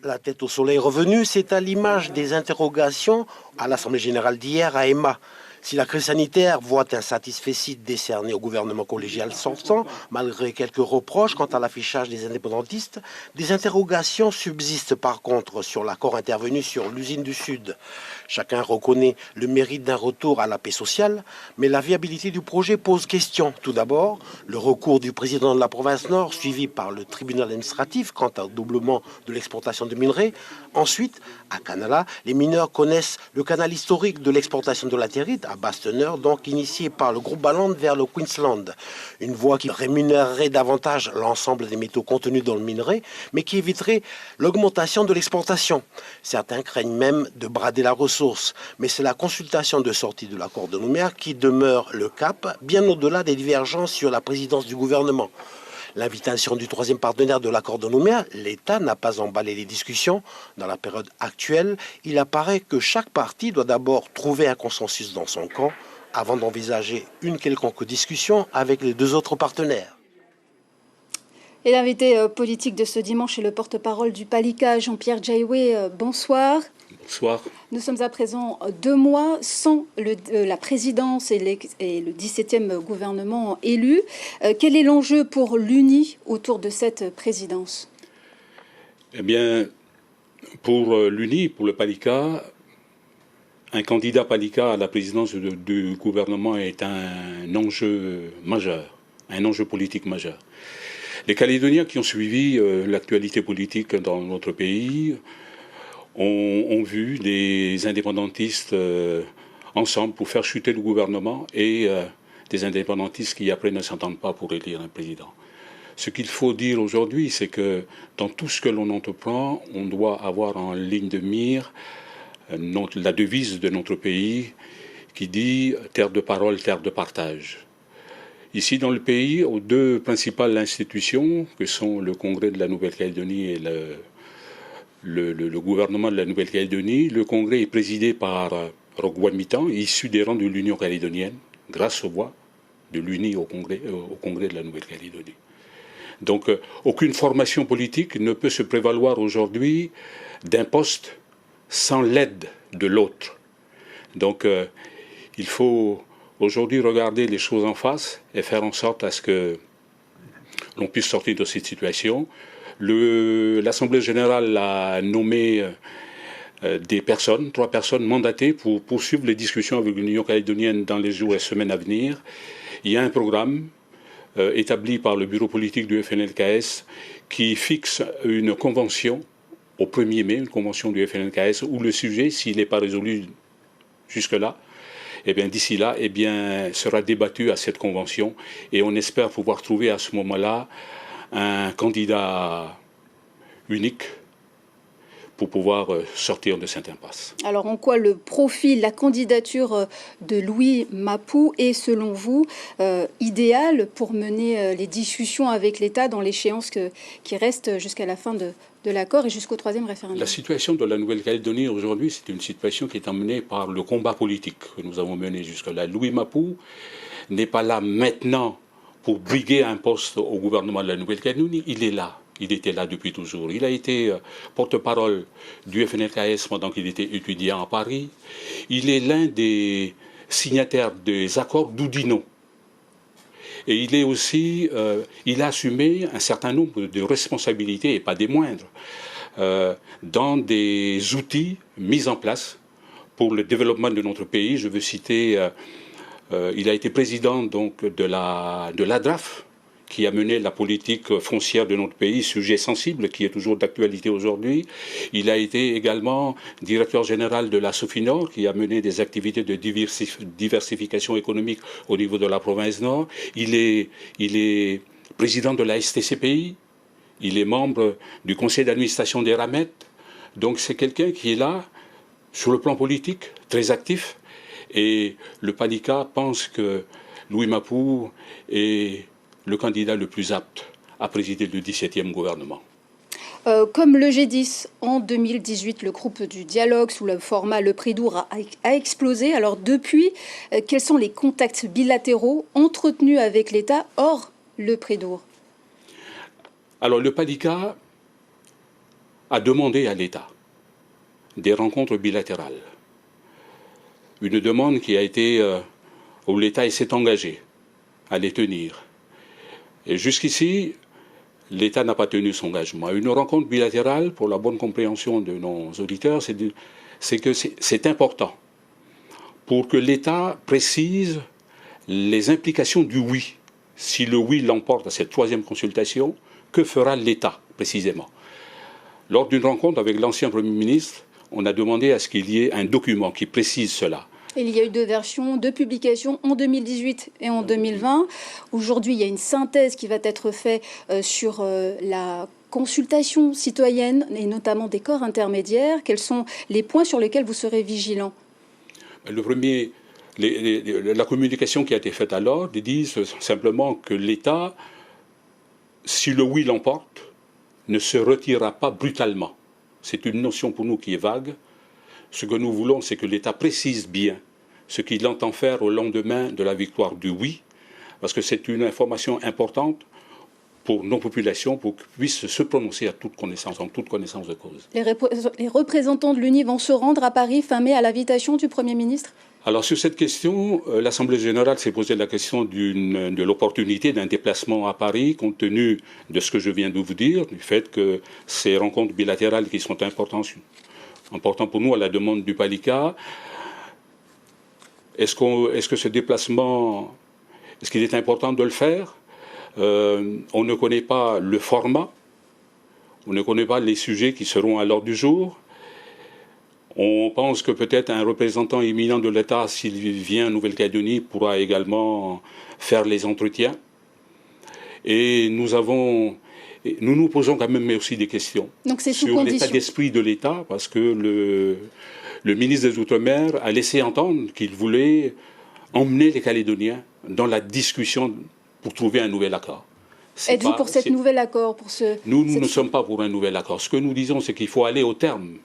La tête au soleil revenue, c'est à l'image des interrogations à l'Assemblée générale d'hier à Emma. Si la crise sanitaire voit un satisfecit décerné au gouvernement collégial sortant, malgré quelques reproches quant à l'affichage des indépendantistes, des interrogations subsistent par contre sur l'accord intervenu sur l'usine du Sud. Chacun reconnaît le mérite d'un retour à la paix sociale, mais la viabilité du projet pose question. Tout d'abord, le recours du président de la province Nord, suivi par le tribunal administratif quant au doublement de l'exportation de minerais. Ensuite, à Canala, les mineurs connaissent le canal historique de l'exportation de latérite à Basse-Teneur, donc initié par le groupe Balland vers le Queensland. Une voie qui rémunérerait davantage l'ensemble des métaux contenus dans le minerai, mais qui éviterait l'augmentation de l'exportation. Certains craignent même de brader la ressource, mais c'est la consultation de sortie de l'accord de Nouméa qui demeure le cap, bien au-delà des divergences sur la présidence du gouvernement. L'invitation du troisième partenaire de l'accord de Nouméa, l'État, n'a pas emballé les discussions. Dans la période actuelle, il apparaît que chaque parti doit d'abord trouver un consensus dans son camp avant d'envisager une quelconque discussion avec les deux autres partenaires. Et l'invité politique de ce dimanche est le porte-parole du Palika, Jean-Pierre Jaiwe. Bonsoir. Bonsoir. Nous sommes à présent 2 mois sans la présidence et le 17e gouvernement élu. Quel est l'enjeu pour l'UNI autour de cette présidence? Eh bien, pour l'UNI, pour le Palika, un candidat Palika à la présidence du gouvernement est un enjeu majeur, un enjeu politique majeur. Les Calédoniens qui ont suivi l'actualité politique dans notre pays ont vu des indépendantistes ensemble pour faire chuter le gouvernement et des indépendantistes qui après ne s'entendent pas pour élire un président. Ce qu'il faut dire aujourd'hui, c'est que dans tout ce que l'on entreprend, on doit avoir en ligne de mire la devise de notre pays qui dit « terre de parole, terre de partage ». Ici dans le pays, aux deux principales institutions que sont le Congrès de la Nouvelle-Calédonie et le gouvernement de la Nouvelle-Calédonie, le Congrès est présidé par Roch Mitan, issu des rangs de l'Union calédonienne, grâce aux voix de l'UNI au Congrès de la Nouvelle-Calédonie. Donc aucune formation politique ne peut se prévaloir aujourd'hui d'un poste sans l'aide de l'autre. Donc il faut aujourd'hui regarder les choses en face et faire en sorte à ce que l'on puisse sortir de cette situation. L'Assemblée générale a nommé des personnes, 3 personnes mandatées pour poursuivre les discussions avec l'Union calédonienne dans les jours et semaines à venir. Il y a un programme établi par le bureau politique du FNLKS qui fixe une convention au 1er mai, une convention du FNLKS où le sujet, s'il n'est pas résolu jusque-là, eh bien, d'ici là, eh bien, sera débattu à cette convention et on espère pouvoir trouver à ce moment-là un candidat unique pour pouvoir sortir de cette impasse. Alors en quoi le profil, la candidature de Louis Mapou est selon vous idéal pour mener les discussions avec l'État dans l'échéance qui reste jusqu'à la fin de l'accord et jusqu'au 3e référendum? La situation de la Nouvelle-Calédonie aujourd'hui, c'est une situation qui est emmenée par le combat politique que nous avons mené jusque-là. Louis Mapou n'est pas là maintenant pour briguer un poste au gouvernement de la Nouvelle-Calédonie, il est là. Il était là depuis toujours. Il a été porte-parole du FNLKS pendant qu'il était étudiant à Paris. Il est l'un des signataires des accords d'Oudinot. Et il est aussi, il a assumé un certain nombre de responsabilités, et pas des moindres, dans des outils mis en place pour le développement de notre pays. Je veux citer, il a été président donc de l'ADRAF, qui a mené la politique foncière de notre pays, sujet sensible qui est toujours d'actualité aujourd'hui. Il a été également directeur général de la Sofinor, qui a mené des activités de diversification économique au niveau de la province Nord. Il est président de la STCPI, il est membre du conseil d'administration des RAMET. Donc c'est quelqu'un qui est là, sur le plan politique, très actif. Et le Palika pense que Louis Mapou est le candidat le plus apte à présider le 17e gouvernement. Comme le G10 en 2018, le groupe du dialogue sous le format Le Prédour a explosé. Alors depuis, quels sont les contacts bilatéraux entretenus avec l'État hors le Prédour? Alors le Palika a demandé à l'État des rencontres bilatérales. Une demande qui a été, où l'État s'est engagé à les tenir. Et jusqu'ici, l'État n'a pas tenu son engagement. Une rencontre bilatérale, pour la bonne compréhension de nos auditeurs, c'est que c'est important pour que l'État précise les implications du oui. Si le oui l'emporte à cette troisième consultation, que fera l'État précisément? Lors d'une rencontre avec l'ancien Premier ministre, on a demandé à ce qu'il y ait un document qui précise cela. Il y a eu 2 versions, 2 publications en 2018 et en 2020. Aujourd'hui, il y a une synthèse qui va être faite sur la consultation citoyenne et notamment des corps intermédiaires. Quels sont les points sur lesquels vous serez vigilant? Le premier, la communication qui a été faite alors dit simplement que l'État, si le oui l'emporte, ne se retirera pas brutalement. C'est une notion pour nous qui est vague. Ce que nous voulons, c'est que l'État précise bien ce qu'il entend faire au lendemain de la victoire du oui, parce que c'est une information importante pour nos populations, pour qu'ils puissent se prononcer en toute connaissance de cause. Les représentants de l'UNI vont se rendre à Paris fin mai à l'invitation du Premier ministre? Alors sur cette question, l'Assemblée générale s'est posé la question de l'opportunité d'un déplacement à Paris, compte tenu de ce que je viens de vous dire, du fait que ces rencontres bilatérales qui sont importantes pour nous à la demande du PALICA. Est-ce que ce déplacement, est-ce qu'il est important de le faire? On ne connaît pas le format, on ne connaît pas les sujets qui seront à l'ordre du jour. On pense que peut-être un représentant éminent de l'État, s'il vient en Nouvelle-Calédonie, pourra également faire les entretiens. Et nous nous posons quand même aussi des questions sur l'état d'esprit de l'État, parce que le ministre des Outre-mer a laissé entendre qu'il voulait emmener les Calédoniens dans la discussion pour trouver un nouvel accord. Êtes-vous pour cet nouvel accord Nous ne sommes pas pour un nouvel accord. Ce que nous disons, c'est qu'il faut aller au terme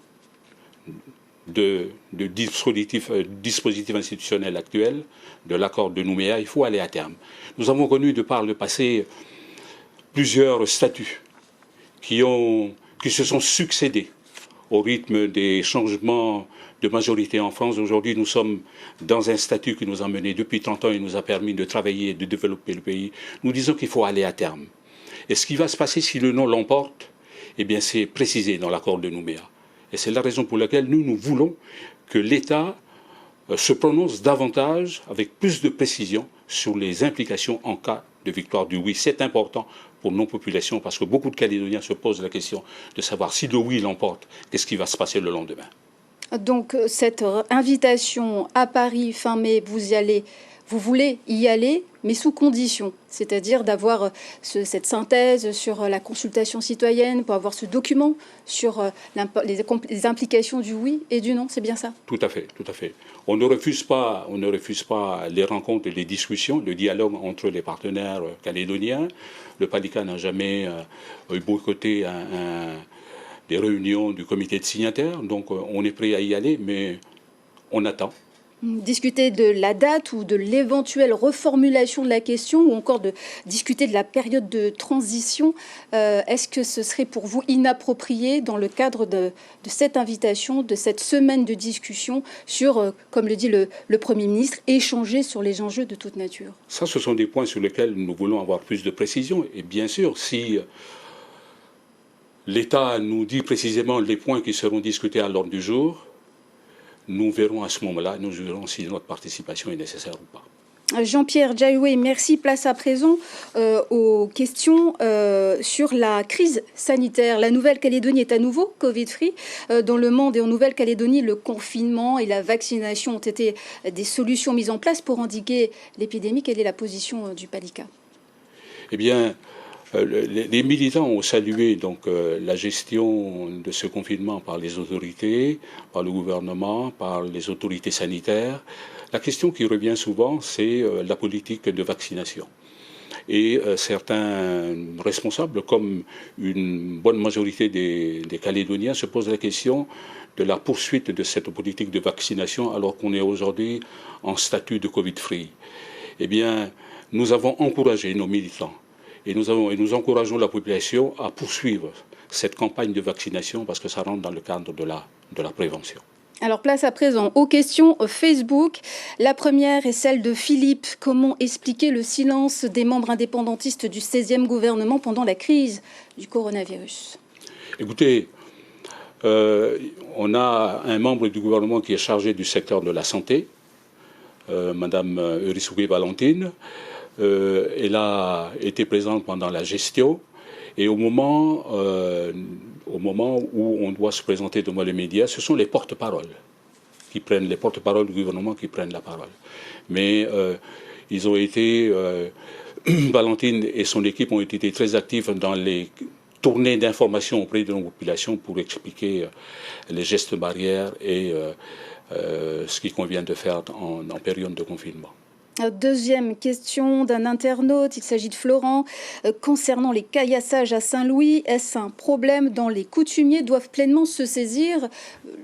de dispositif institutionnel actuel, de l'accord de Nouméa. Il faut aller à terme. Nous avons connu de par le passé plusieurs statuts qui se sont succédés au rythme des changements de majorité en France. Aujourd'hui, nous sommes dans un statut qui nous a menés depuis 30 ans et nous a permis de travailler et de développer le pays. Nous disons qu'il faut aller à terme. Et ce qui va se passer si le non l'emporte, eh bien, c'est précisé dans l'accord de Nouméa. Et c'est la raison pour laquelle nous voulons que l'État se prononce davantage, avec plus de précision, sur les implications en cas de victoire du oui. C'est important pour nos populations, parce que beaucoup de Calédoniens se posent la question de savoir si le oui l'emporte, qu'est-ce qui va se passer le lendemain. Donc cette invitation à Paris fin mai, vous voulez y aller, mais sous condition, c'est-à-dire d'avoir cette synthèse sur la consultation citoyenne, pour avoir ce document sur les implications du oui et du non, c'est bien ça? Tout à fait, tout à fait. On ne refuse pas les rencontres et les discussions, le dialogue entre les partenaires calédoniens. Le PALICA n'a jamais boycotté des réunions du comité de signataires, donc on est prêt à y aller, mais on attend. Discuter de la date ou de l'éventuelle reformulation de la question, ou encore de discuter de la période de transition, est-ce que ce serait pour vous inapproprié dans le cadre de cette invitation, de cette semaine de discussion sur, comme le dit le Premier ministre, échanger sur les enjeux de toute nature? Ça, ce sont des points sur lesquels nous voulons avoir plus de précision. Et bien sûr, si l'État nous dit précisément les points qui seront discutés à l'ordre du jour, nous verrons à ce moment-là, nous verrons si notre participation est nécessaire ou pas. Jean-Pierre Diaoué, merci. Place à présent aux questions sur la crise sanitaire. La Nouvelle-Calédonie est à nouveau Covid-free. Dans le monde et en Nouvelle-Calédonie, le confinement et la vaccination ont été des solutions mises en place pour endiguer l'épidémie. Quelle est la position du PALICA? Eh bien, les militants ont salué donc la gestion de ce confinement par les autorités, par le gouvernement, par les autorités sanitaires. La question qui revient souvent, c'est la politique de vaccination. Et certains responsables, comme une bonne majorité des Calédoniens, se posent la question de la poursuite de cette politique de vaccination alors qu'on est aujourd'hui en statut de Covid-free. Eh bien, nous avons encouragé nos militants et nous encourageons la population à poursuivre cette campagne de vaccination parce que ça rentre dans le cadre de la prévention. Alors place à présent aux questions Facebook. La première est celle de Philippe. Comment expliquer le silence des membres indépendantistes du 16e gouvernement pendant la crise du coronavirus? Écoutez, on a un membre du gouvernement qui est chargé du secteur de la santé, Madame Eurissouké Valentine. Elle a été présente pendant la gestion et au moment où on doit se présenter devant les médias, ce sont les porte-paroles les porte-paroles du gouvernement qui prennent la parole. Mais ils ont été, Valentine et son équipe ont été très actifs dans les tournées d'informations auprès de nos populations pour expliquer les gestes barrières et ce qu'il convient de faire en période de confinement. Deuxième question d'un internaute, il s'agit de Florent. Concernant les caillassages à Saint-Louis, est-ce un problème dont les coutumiers doivent pleinement se saisir,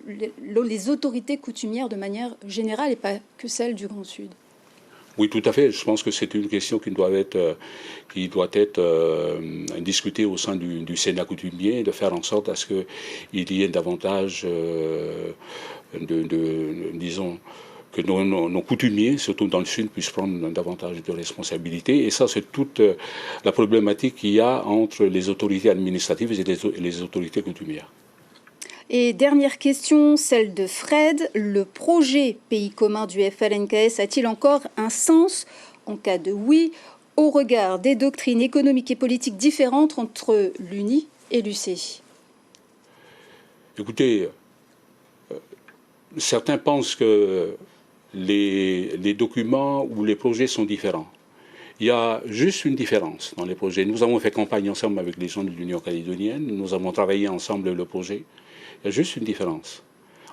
les autorités coutumières de manière générale et pas que celles du Grand Sud? Oui, tout à fait. Je pense que c'est une question qui doit être discutée au sein du Sénat coutumier, de faire en sorte à ce qu'il y ait davantage disons, que nos coutumiers, surtout dans le Sud, puissent prendre davantage de responsabilités. Et ça, c'est toute la problématique qu'il y a entre les autorités administratives et les autorités coutumières. Et dernière question, celle de Fred. Le projet pays commun du FLNKS a-t-il encore un sens? En cas de oui, au regard des doctrines économiques et politiques différentes entre l'UNI et l'UCI? Écoutez, certains pensent que les documents ou les projets sont différents. Il y a juste une différence dans les projets. Nous avons fait campagne ensemble avec les gens de l'Union calédonienne, nous avons travaillé ensemble le projet. Il y a juste une différence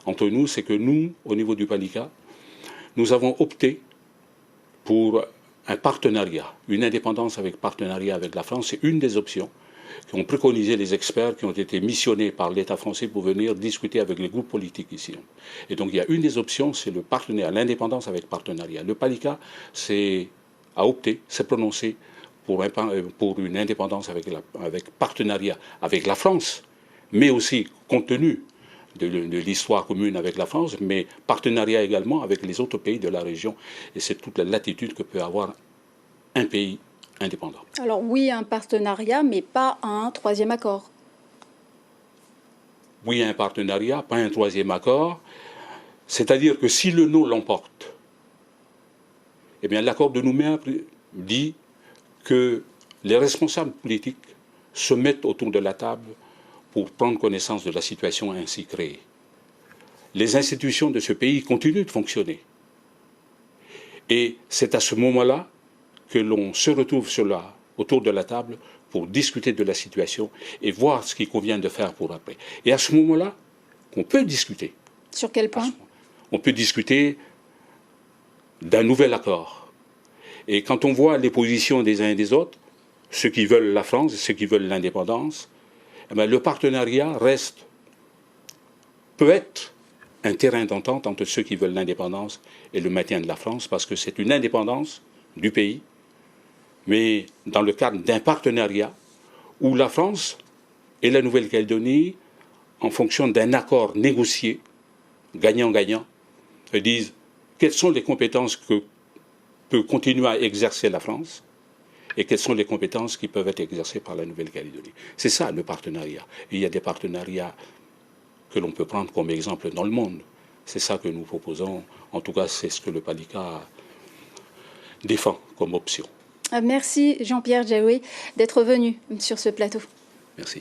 entre nous, c'est que nous, au niveau du Palika, nous avons opté pour un partenariat, une indépendance avec partenariat avec la France. C'est une des options qu'ont préconisé les experts qui ont été missionnés par l'État français pour venir discuter avec les groupes politiques ici. Et donc il y a une des options, c'est le partenariat, l'indépendance avec partenariat. Le Palika a opté, s'est prononcé pour une indépendance avec partenariat avec la France, mais aussi compte tenu de l'histoire commune avec la France, mais partenariat également avec les autres pays de la région. Et c'est toute la latitude que peut avoir un pays indépendant. Alors oui, un partenariat, mais pas un troisième accord. Oui, un partenariat, pas un troisième accord. C'est-à-dire que si le non l'emporte, eh bien l'accord de Nouméa dit que les responsables politiques se mettent autour de la table pour prendre connaissance de la situation ainsi créée. Les institutions de ce pays continuent de fonctionner. Et c'est à ce moment-là que l'on se retrouve autour de la table pour discuter de la situation et voir ce qu'il convient de faire pour après. Et à ce moment-là, on peut discuter. Sur quel point? On peut discuter d'un nouvel accord. Et quand on voit les positions des uns et des autres, ceux qui veulent la France, ceux qui veulent l'indépendance, eh bien, le partenariat peut être un terrain d'entente entre ceux qui veulent l'indépendance et le maintien de la France, parce que c'est une indépendance du pays, mais dans le cadre d'un partenariat où la France et la Nouvelle-Calédonie, en fonction d'un accord négocié, gagnant-gagnant, disent quelles sont les compétences que peut continuer à exercer la France et quelles sont les compétences qui peuvent être exercées par la Nouvelle-Calédonie. C'est ça le partenariat. Et il y a des partenariats que l'on peut prendre comme exemple dans le monde. C'est ça que nous proposons. En tout cas, c'est ce que le Palika défend comme option. Merci Jean-Pierre Diaoué d'être venu sur ce plateau. Merci.